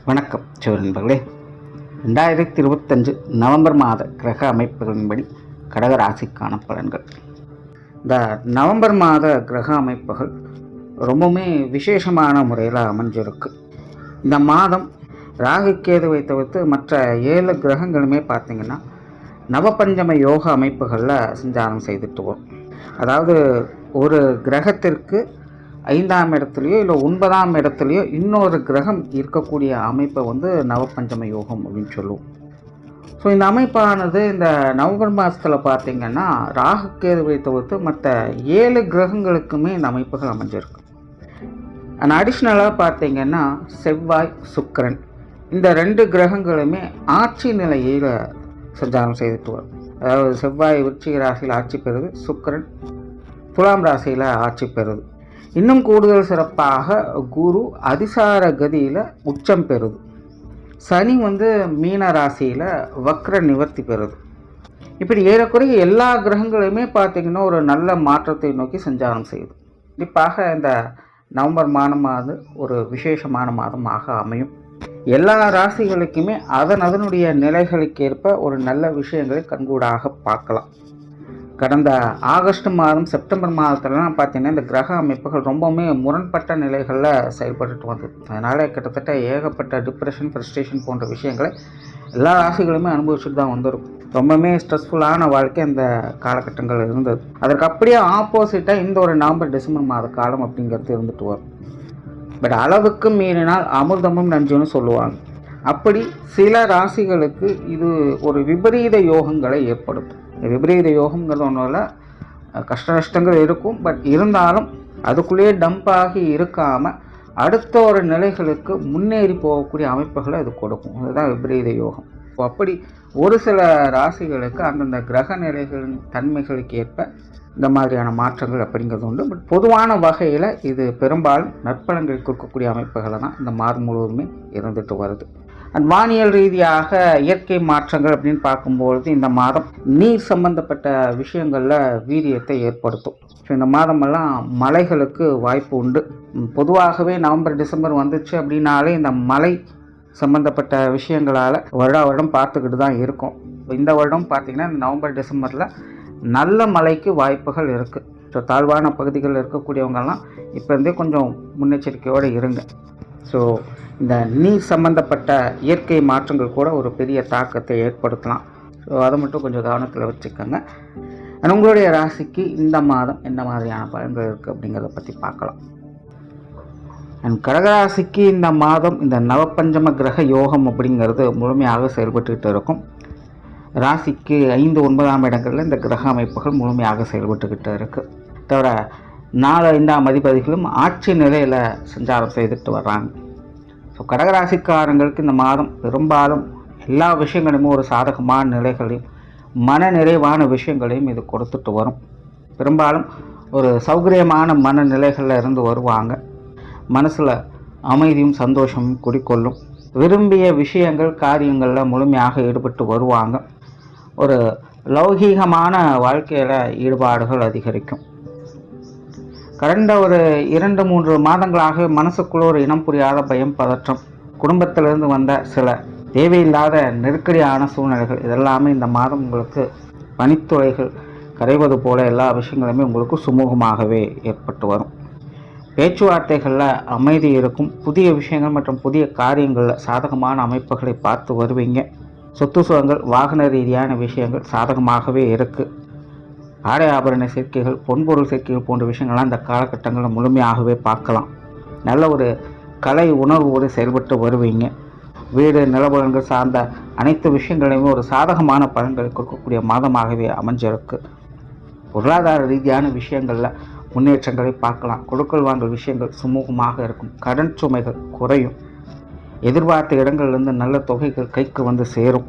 வணக்கம் நண்பர்களே. 2025 நவம்பர் மாத கிரக அமைப்புகளின்படி கடகராசிக்கான பலன்கள். இந்த நவம்பர் மாத கிரக அமைப்புகள் ரொம்பவுமே விசேஷமான முறையில் அமைஞ்சிருக்கு. இந்த மாதம் ராகு கேதுவை தவிர்த்து மற்ற 7 கிரகங்களுமே பார்த்திங்கன்னா நவபஞ்சம யோக அமைப்புகளில் சஞ்சாரம் செய்துட்டு வரும். அதாவது ஒரு கிரகத்திற்கு 5ஆம் இடத்துலையோ இல்லை 9ஆம் இடத்துலையோ இன்னொரு கிரகம் இருக்கக்கூடிய அமைப்பை நவபஞ்சம யோகம் அப்படின்னு சொல்லுவோம். ஸோ இந்த அமைப்பானது இந்த நவம்பர் மாதத்தில் பார்த்திங்கன்னா ராகு கேதுவை தவிர்த்து மற்ற 7 கிரகங்களுக்குமே இந்த அமைப்புகள் அமைஞ்சிருக்கு. அண்ட் அடிஷ்னலாக பார்த்திங்கன்னா செவ்வாய், சுக்கிரன் இந்த 2 கிரகங்களுமே ஆட்சி நிலையில் சஞ்சாரம் செய்துட்டு வரும். அதாவது செவ்வாய் விருச்சிக ராசியில் ஆட்சி பெறுது, சுக்கிரன் துலாம் ராசியில் ஆட்சி பெறுது. இன்னும் கூடுதல் சிறப்பாக குரு அதிசார கதியில் உச்சம் பெறுது. சனி மீன ராசியில் வக்ர நிவர்த்தி பெறுது. இப்படி ஏறக்குறைய எல்லா கிரகங்களுமே பார்த்திங்கன்னா ஒரு நல்ல மாற்றத்தை நோக்கி சஞ்சாரம் செய்யுது. கண்டிப்பாக இந்த நவம்பர் மாதமானது ஒரு விசேஷமான மாதமாக அமையும். எல்லா ராசிகளுக்குமே அதனுடைய நிலைகளுக்கேற்ப ஒரு நல்ல விஷயங்களை கண்கூடாக பார்க்கலாம். கடந்த ஆகஸ்ட் மாதம், செப்டம்பர் மாதத்துலலாம் பார்த்திங்கன்னா இந்த கிரக அமைப்புகள் ரொம்பவுமே முரண்பட்ட நிலைகளில் செயல்பட்டு வந்தது. அதனால் கிட்டத்தட்ட ஏகப்பட்ட டிப்ரெஷன், ஃப்ரஸ்ட்ரேஷன் போன்ற விஷயங்களை எல்லா ராசிகளுமே அனுபவிச்சுட்டு தான் வந்திருக்கும். ரொம்பவுமே ஸ்ட்ரெஸ்ஃபுல்லான வாழ்க்கை அந்த காலகட்டங்கள் இருந்தது. அதற்கு அப்படியே ஆப்போசிட்டாக இந்த ஒரு நவம்பர், டிசம்பர் மாத காலம் அப்படிங்கிறது இருந்துட்டு வரும். பட் அளவுக்கு மீறினால் அமிர்தமும் நஞ்சுன்னு சொல்லுவாங்க. அப்படி சில ராசிகளுக்கு இது ஒரு விபரீத யோகங்களை ஏற்படுத்தும். விபரீத யோகங்கிறது ஒன்றும் இல்லை, கஷ்ட நஷ்டங்கள் இருக்கும். பட் இருந்தாலும் அதுக்குள்ளேயே டம்பாகி இருக்காமல் அடுத்த ஒரு நிலைகளுக்கு முன்னேறி போகக்கூடிய அமைப்புகளை அது கொடுக்கும். அதுதான் விபரீத யோகம். அப்படி ஒரு சில ராசிகளுக்கு அந்தந்த கிரக நிலைகளின் தன்மைகளுக்கு ஏற்ப இந்த மாதிரியான மாற்றங்கள் அப்படிங்கிறது உண்டு. பட் பொதுவான வகையில் இது பெரும்பாலும் நற்பலன்கள் கொடுக்கக்கூடிய அமைப்புகளை தான் இந்த மாதம் முழுவதுமே இருந்துட்டு வருது. அண்ட் வானியல் ரீதியாக இயற்கை மாற்றங்கள் அப்படின்னு பார்க்கும்பொழுது இந்த மாதம் நீர் சம்பந்தப்பட்ட விஷயங்களில் வீரியத்தை ஏற்படுத்தும். ஸோ இந்த மாதமெல்லாம் மழைகளுக்கு வாய்ப்பு உண்டு. பொதுவாகவே நவம்பர், டிசம்பர் வந்துச்சு அப்படின்னாலே இந்த மழை சம்பந்தப்பட்ட விஷயங்களால் வருடம் பார்த்துக்கிட்டு தான் இருக்கும். இந்த வருடம் பார்த்திங்கன்னா இந்த நவம்பர், டிசம்பரில் நல்ல மழைக்கு வாய்ப்புகள் இருக்குது. ஸோ தாழ்வான பகுதிகளில் இருக்கக்கூடியவங்கெல்லாம் இப்போ இருந்தே கொஞ்சம் முன்னெச்சரிக்கையோடு இருங்க. ஸோ இந்த நீர் சம்பந்தப்பட்ட இயற்கை மாற்றங்கள் கூட ஒரு பெரிய தாக்கத்தை ஏற்படுத்தலாம். ஸோ அதை மட்டும் கொஞ்சம் கவனத்தில் வச்சுக்கோங்க. உங்களுடைய ராசிக்கு இந்த மாதம் என்ன மாதிரியான பலன்கள் இருக்குது அப்படிங்கிறத பற்றி பார்க்கலாம். கடகராசிக்கு இந்த மாதம் இந்த நவபஞ்சம கிரக யோகம் அப்படிங்கிறது முழுமையாக செயல்பட்டுக்கிட்டு இருக்கும். ராசிக்கு 5, 9ஆம் இடங்களில் இந்த கிரக அமைப்புகள் முழுமையாக செயல்பட்டுக்கிட்டு இருக்குது. தவிர 4, 5ஆம் அதிபதிகளும் ஆட்சி நிலையில் சஞ்சாரம் செய்துட்டு வர்றாங்க. ஸோ கடகராசிக்காரங்களுக்கு இந்த மாதம் பெரும்பாலும் எல்லா விஷயங்களுமே ஒரு சாதகமான நிலைகளையும் மன நிறைவான விஷயங்களையும் இது கொடுத்துட்டு வரும். பெரும்பாலும் ஒரு சௌகரியமான மனநிலைகளில் இருந்து வருவாங்க. மனசில் அமைதியும் சந்தோஷமும் குடிக்கொள்ளும். விரும்பிய விஷயங்கள், காரியங்களில் முழுமையாக ஈடுபட்டு வருவாங்க. ஒரு லௌகீகமான வாழ்க்கையில் ஈடுபாடுகள் அதிகரிக்கும். கடந்த ஒரு 2-3 மாதங்களாக மனசுக்குள்ள ஒரு இனம் புரியாத பயம், பதற்றம், குடும்பத்திலிருந்து வந்த சில தேவையில்லாத நெருக்கடியான சூழ்நிலைகள் இதெல்லாமே இந்த மாதம் உங்களுக்கு பனித்துளைகள் கரைவது போல எல்லா விஷயங்களுமே உங்களுக்கு சுமூகமாகவே ஏற்பட்டு வரும். பேச்சுவார்த்தைகளில் அமைதி இருக்கும். புதிய விஷயங்கள் மற்றும் புதிய காரியங்களில் சாதகமான அமைப்புகளை பார்த்து வருவீங்க. சொத்து சுகங்கள், வாகன ரீதியான விஷயங்கள் சாதகமாகவே இருக்குது. ஆடை ஆபரண சேர்க்கைகள், பொன்பொருள் சேர்க்கைகள் போன்ற விஷயங்கள்லாம் இந்த காலகட்டங்களில் முழுமையாகவே பார்க்கலாம். நல்ல ஒரு கலை உணர்வோடு செயல்பட்டு வருவீங்க. வீடு, நிலபலன்கள் சார்ந்த அனைத்து விஷயங்களையுமே ஒரு சாதகமான பலன்களை கொடுக்கக்கூடிய மாதமாகவே அமைஞ்சிருக்கு. பொருளாதார ரீதியான விஷயங்களில் முன்னேற்றங்களை பார்க்கலாம். கொடுக்கல் வாங்கல் விஷயங்கள் சுமூகமாக இருக்கும். கடன் சுமைகள் குறையும். எதிர்பார்த்த இடங்கள்லேருந்து நல்ல தொகைகள் கைக்கு சேரும்.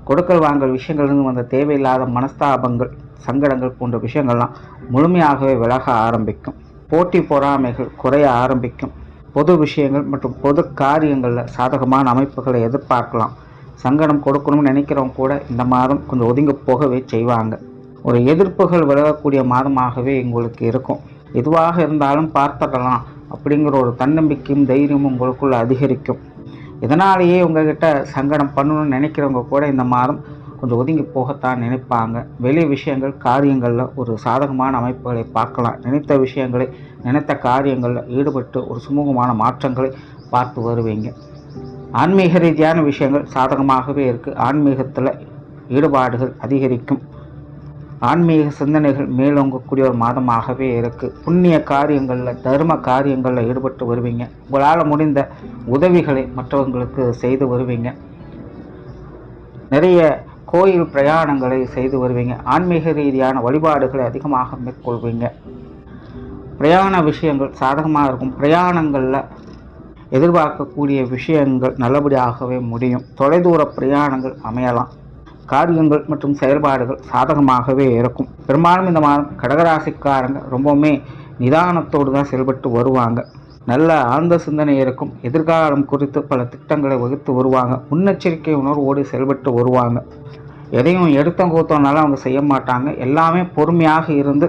கொடுக்கல் வாங்கல் விஷயங்கள்லேருந்து வந்த தேவையில்லாத மனஸ்தாபங்கள், சங்கடங்கள் போன்ற விஷயங்கள்லாம் முழுமையாகவே விலக ஆரம்பிக்கும். போட்டி பொறாமைகள் குறைய ஆரம்பிக்கும். பொது விஷயங்கள் மற்றும் பொது காரியங்களில் சாதகமான அமைப்புகளை எதிர்பார்க்கலாம். சங்கடம் கொடுக்கணும்னு நினைக்கிறவங்க கூட இந்த மாதம் கொஞ்சம் ஒதுங்கி போகவே செய்வாங்க. ஒரு எதிர்ப்புகள் விலகக்கூடிய மாதமாகவே உங்களுக்கு இருக்கும். எதுவாக இருந்தாலும் பார்த்துடலாம் அப்படிங்கிற ஒரு தன்னம்பிக்கையும் தைரியமும் உங்களுக்குள்ள அதிகரிக்கும். இதனாலேயே உங்ககிட்ட சங்கடம் பண்ணணும்னு நினைக்கிறவங்க கூட இந்த மாதம் கொஞ்சம் ஒதுங்கி போகத்தான் நினைப்பாங்க. வெளி விஷயங்கள் காரியங்களில் ஒரு சாதகமான அமைப்புகளை பார்க்கலாம். நினைத்த விஷயங்களை நினைத்த காரியங்களில் ஈடுபட்டு ஒரு சுமூகமான மாற்றங்களை பார்த்து வருவீங்க. ஆன்மீக ரீதியான விஷயங்கள் சாதகமாகவே இருக்குது. ஆன்மீகத்தில் ஈடுபாடுகள் அதிகரிக்கும். ஆன்மீக சிந்தனைகள் மேலோங்கக்கூடிய ஒரு மாதமாகவே இருக்குது. புண்ணிய காரியங்களில் தர்ம காரியங்களில் ஈடுபட்டு வருவீங்க. உங்களால் முடிந்த உதவிகளை மற்றவங்களுக்கு செய்து வருவீங்க. நிறைய கோயில் பிரயாணங்களை செய்து வருவீங்க. ஆன்மீக ரீதியான வழிபாடுகளை அதிகமாக மேற்கொள்வீங்க. பிரயாண விஷயங்கள் சாதகமாக இருக்கும். பிரயாணங்களில் எதிர்பார்க்கக்கூடிய விஷயங்கள் நல்லபடியாகவே முடியும். தொலைதூர பிரயாணங்கள் அமையலாம். காரியங்கள் மற்றும் செயல்பாடுகள் சாதகமாகவே இருக்கும். பெரும்பாலும் இந்த மாதம் கடகராசிக்காரங்க ரொம்பவுமே நிதானத்தோடு தான் செயல்பட்டு வருவாங்க. நல்ல ஆழ்ந்த சிந்தனை இருக்கும். எதிர்காலம் குறித்து பல திட்டங்களை வகுத்து வருவாங்க. முன்னெச்சரிக்கை உணர்வோடு செயல்பட்டு வருவாங்க. எதையும் எடுத்தங்கூத்தனால அவங்க செய்ய மாட்டாங்க. எல்லாமே பொறுமையாக இருந்து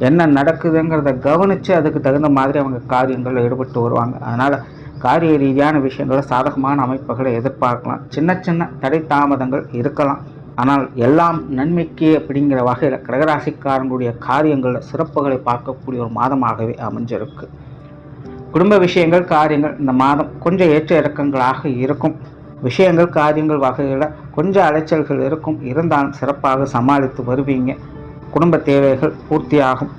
என்ன நடக்குதுங்கிறத கவனித்து அதுக்கு தகுந்த மாதிரி அவங்க காரியங்களில் ஈடுபட்டு வருவாங்க. அதனால் காரிய ரீதியான விஷயங்களை சாதகமான அமைப்புகளை எதிர்பார்க்கலாம். சின்ன சின்ன தடை தாமதங்கள் இருக்கலாம். ஆனால் எல்லாம் நன்மைக்கு அப்படிங்கிற வகையில் கடகராசிக்காரங்களுடைய காரியங்களில் சிறப்புகளை பார்க்கக்கூடிய ஒரு மாதமாகவே அமைஞ்சிருக்கு. குடும்ப விஷயங்கள் காரியங்கள் இந்த மாதம் கொஞ்சம் ஏற்ற இறக்கங்களாக இருக்கும். விஷயங்கள் காரியங்கள் வகையில் கொஞ்சம் அலைச்சல்கள் இருக்கும். இருந்தாலும் சிறப்பாக சமாளித்து வருவீங்க. குடும்ப தேவைகள் பூர்த்தியாகும்.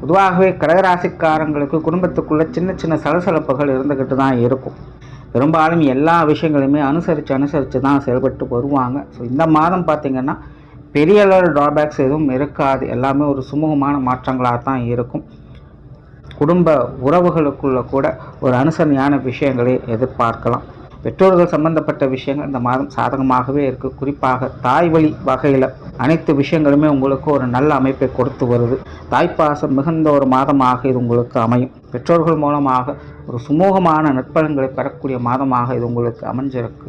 பொதுவாகவே கடகராசிக்காரங்களுக்கு குடும்பத்துக்குள்ளே சின்ன சின்ன சலசலப்புகள் இருந்துக்கிட்டு தான் இருக்கும். பெரும்பாலும் எல்லா விஷயங்களையுமே அனுசரித்து தான் செயல்பட்டு வருவாங்க. ஸோ இந்த மாதம் பார்த்திங்கன்னா பெரிய அளவு ட்ராபேக்ஸ் எதுவும் இருக்காது. எல்லாமே ஒரு சுமூகமான மாற்றங்களாக தான் இருக்கும். குடும்ப உறவுகளுக்குள்ள கூட ஒரு அனுசரணையான விஷயங்களை எதிர்பார்க்கலாம். பெற்றோர்கள் சம்பந்தப்பட்ட விஷயங்கள் இந்த மாதம் சாதகமாகவே இருக்குது. குறிப்பாக தாய் வழி வகையில் அனைத்து விஷயங்களுமே உங்களுக்கு ஒரு நல்ல அமைப்பை கொடுத்து வருது. தாய்ப்பாசம் மிகுந்த ஒரு மாதமாக இது உங்களுக்கு அமையும். பெற்றோர்கள் மூலமாக ஒரு சுமூகமான நற்பலன்களை பெறக்கூடிய மாதமாக இது உங்களுக்கு அமைஞ்சிருக்கு.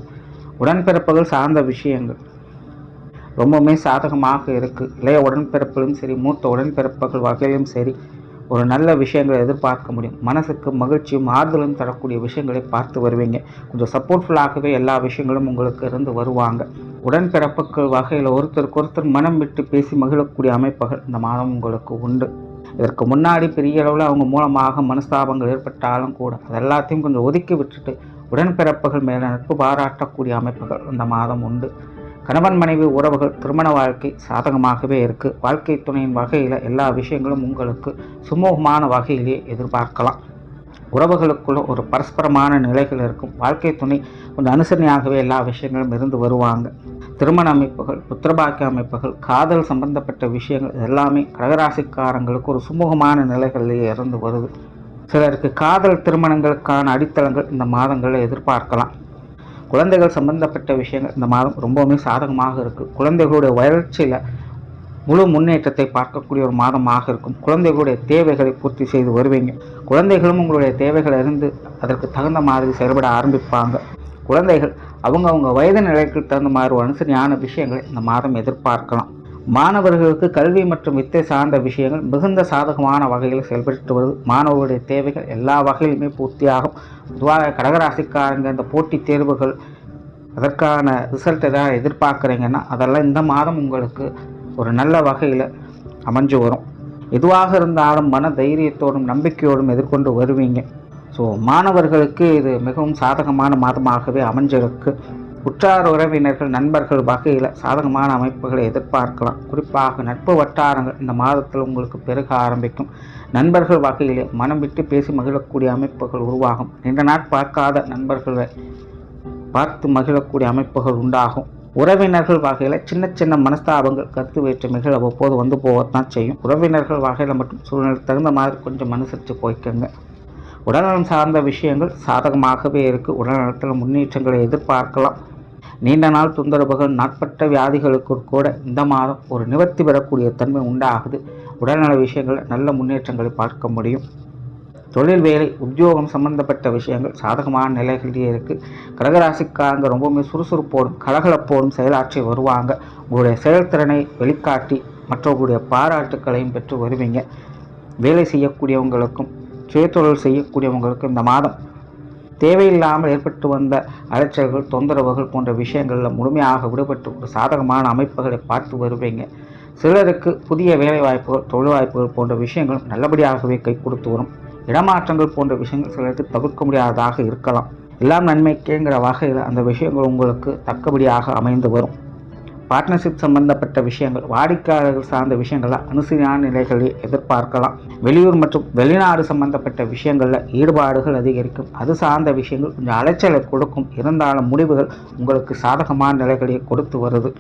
உடன்பிறப்புகள் சார்ந்த விஷயங்கள் ரொம்பவுமே சாதகமாக இருக்குது. இளைய உடன்பிறப்பிலும் சரி, மூத்த உடன்பிறப்புகள் வகையிலும் சரி, ஒரு நல்ல விஷயங்களை எதிர்பார்க்க முடியும். மனசுக்கு மகிழ்ச்சியும் ஆறுதலும் தரக்கூடிய விஷயங்களை பார்த்து வருவீங்க. கொஞ்சம் சப்போர்ட்ஃபுல்லாகவே எல்லா விஷயங்களும் உங்களுக்கு இருந்து வருவாங்க. உடன்பிறப்புகள் வகையில் ஒருத்தருக்கு மனம் விட்டு பேசி மகிழக்கூடிய அமைப்புகள் இந்த மாதம் உங்களுக்கு உண்டு. இதற்கு முன்னாடி பெரிய அளவில் அவங்க மூலமாக மனஸ்தாபங்கள் ஏற்பட்டாலும் கூட அது எல்லாத்தையும் கொஞ்சம் ஒதுக்கி விட்டுட்டு உடன்பிறப்புகள் மேலே நட்பு பாராட்டக்கூடிய அமைப்புகள் இந்த மாதம் உண்டு. கணவன் மனைவி உறவுகள் திருமண வாழ்க்கை சாதகமாகவே இருக்குது. வாழ்க்கை துணையின் வகையில் எல்லா விஷயங்களும் உங்களுக்கு சுமூகமான வகையிலே எதிர்பார்க்கலாம். உறவுகளுக்குள்ள ஒரு பரஸ்பரமான நிலைகள் இருக்கும். வாழ்க்கை துணை கொஞ்சம் அனுசரணையாகவே எல்லா விஷயங்களும் இருந்து வருவாங்க. திருமண அமைப்புகள், புத்திரபாக்கிய அமைப்புகள், காதல் சம்பந்தப்பட்ட விஷயங்கள் எல்லாமே கடகராசிக்காரங்களுக்கு ஒரு சுமூகமான நிலைகளிலே இருந்து வருது. சிலருக்கு காதல் திருமணங்களுக்கான அடித்தளங்கள் இந்த மாதங்களில் எதிர்பார்க்கலாம். குழந்தைகள் சம்பந்தப்பட்ட விஷயங்கள் இந்த மாதம் ரொம்பவுமே சாதகமாக இருக்குது. குழந்தைகளுடைய வளர்ச்சியில் முழு முன்னேற்றத்தை பார்க்கக்கூடிய ஒரு மாதமாக இருக்கும். குழந்தைகளுடைய தேவைகளை பூர்த்தி செய்து வருவீங்க. குழந்தைகளும் உங்களுடைய தேவைகளை அறிந்து அதற்கு தகுந்த மாதிரி செயல்பட ஆரம்பிப்பாங்க. குழந்தைகள் அவங்க வயது நிலைக்கு தகுந்த மாதிரி ஒரு அனுசரணையான விஷயங்களை இந்த மாதம் எதிர்பார்க்கலாம். மாணவர்களுக்கு கல்வி மற்றும் வித்தை சார்ந்த விஷயங்கள் மிகுந்த சாதகமான வகையில் செயல்பட்டு வருது. மாணவர்களுடைய தேவைகள் எல்லா வகையிலுமே பூர்த்தியாகும். பொதுவாக கடகராசிக்காரங்க இந்த போட்டித் தேர்வுகள் அதற்கான ரிசல்ட் எதாவது எதிர்பார்க்குறீங்கன்னா அதெல்லாம் இந்த மாதம் உங்களுக்கு ஒரு நல்ல வகையில் அமைஞ்சு வரும். எதுவாக இருந்தாலும் மன தைரியத்தோடும் நம்பிக்கையோடும் எதிர்கொண்டு வருவீங்க. ஸோ மாணவர்களுக்கு இது மிகவும் சாதகமான மாதமாகவே அமைஞ்சிருக்கு. உற்றார் உறவினர்கள் நண்பர்கள் வகையில் சாதகமான அமைப்புகளை எதிர்பார்க்கலாம். குறிப்பாக நட்பு வட்டாரங்கள் இந்த மாதத்தில் உங்களுக்கு பெருக ஆரம்பிக்கும். நண்பர்கள் வகையிலே மனம் விட்டு பேசி மகிழக்கூடிய அமைப்புகள் உருவாகும். நீண்ட நாள் பார்க்காத நண்பர்களை பார்த்து மகிழக்கூடிய அமைப்புகள் உண்டாகும். உறவினர்கள் வகையில் சின்ன சின்ன மனஸ்தாபங்கள் கருத்து வேற்றுமைகள் அவ்வப்போது வந்து போகத்தான் செய்யும். உறவினர்கள் வகையில் மட்டும் சூழ்நிலை தகுந்த மாதிரி கொஞ்சம் அனுசரித்து போய்க்கோங்க. உடல்நலம் சார்ந்த விஷயங்கள் சாதகமாகவே இருக்குது. உடல்நலத்தில் முன்னேற்றங்களை எதிர்பார்க்கலாம். நீண்ட நாள் தொந்தரவுகள், நாட்பட்ட வியாதிகளுக்கு கூட இந்த மாதம் ஒரு நிவர்த்தி பெறக்கூடிய தன்மை உண்டாகுது. உடல்நல விஷயங்கள் நல்ல முன்னேற்றங்களை பார்க்க முடியும். தொழில், வேலை, உத்தியோகம் சம்பந்தப்பட்ட விஷயங்கள் சாதகமான நிலைகளிலே இருக்குது. கடகராசிக்காரங்க ரொம்பவுமே சுறுசுறுப்போடும் கலகலப்போடும் செயலாற்றி வருவாங்க. உங்களுடைய செயல்திறனை வெளிக்காட்டி மற்றவர்களுடைய பாராட்டுக்களையும் பெற்று வருவீங்க. வேலை செய்யக்கூடியவங்களுக்கும் சுயதொழில் செய்யக்கூடியவங்களுக்கும் இந்த மாதம் தேவையில்லாமல் ஏற்பட்டு வந்த அலைச்சல்கள், தொந்தரவுகள் போன்ற விஷயங்களில் முழுமையாக விடுபட்டு ஒரு சாதகமான அமைப்புகளை பார்த்து வருவீங்க. சிலருக்கு புதிய வேலை வாய்ப்புகள், தொழில் வாய்ப்புகள் போன்ற விஷயங்களும் நல்லபடியாகவே கை கொடுத்து வரும். இடமாற்றங்கள் போன்ற விஷயங்கள் சிலருக்கு தவிர்க்க முடியாததாக இருக்கலாம். எல்லாம் நன்மைக்கேங்கிற வகையில் அந்த விஷயங்கள் உங்களுக்கு தக்கபடியாக அமைந்து வரும். பார்ட்னர்ஷிப் சம்பந்தப்பட்ட விஷயங்கள், வாடிக்கையாளர்கள் சார்ந்த விஷயங்களில் அனுசரியான நிலைகளை எதிர்பார்க்கலாம். வெளியூர் மற்றும் வெளிநாடு சம்பந்தப்பட்ட விஷயங்களில் ஈடுபாடுகள் அதிகரிக்கும். அது சார்ந்த விஷயங்கள் கொஞ்சம் அலைச்சலை கொடுக்கும். இருந்தாலும் முடிவுகள் உங்களுக்கு சாதகமான நிலைகளை கொடுத்து வருது.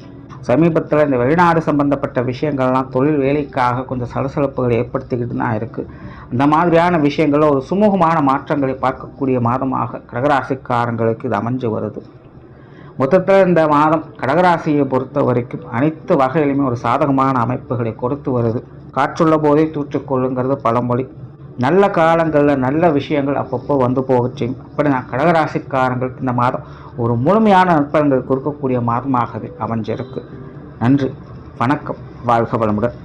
சமீபத்தில் இந்த வெளிநாடு சம்பந்தப்பட்ட விஷயங்கள்லாம் தொழில் வேலைக்காக கொஞ்சம் சலசலப்புகளை ஏற்படுத்திக்கிட்டு தான் இருக்குது. அந்த மாதிரியான விஷயங்களில் ஒரு சுமூகமான மாற்றங்களை பார்க்கக்கூடிய மாதமாக கடகராசிக்காரங்களுக்கு இது அமைஞ்சு வருது. மொத்தத்தில் இந்த மாதம் கடகராசியை பொறுத்த வரைக்கும் அனைத்து வகையிலுமே ஒரு சாதகமான அமைப்புகளை கொடுத்து வருது. காற்றுள்ள போதே தூற்றிக்கொள்ளுங்கிறது பழமொழி. நல்ல காலங்களில் நல்ல விஷயங்கள் அப்பப்போ வந்து போகச்சேன். அப்படி நான் கடகராசிக்காரங்களுக்கு இந்த மாதம் ஒரு முழுமையான நற்பலன்கள் கொடுக்கக்கூடிய மாதமாகவே அமைஞ்சிருக்கு. நன்றி, வணக்கம், வாழ்க வளமுடன்.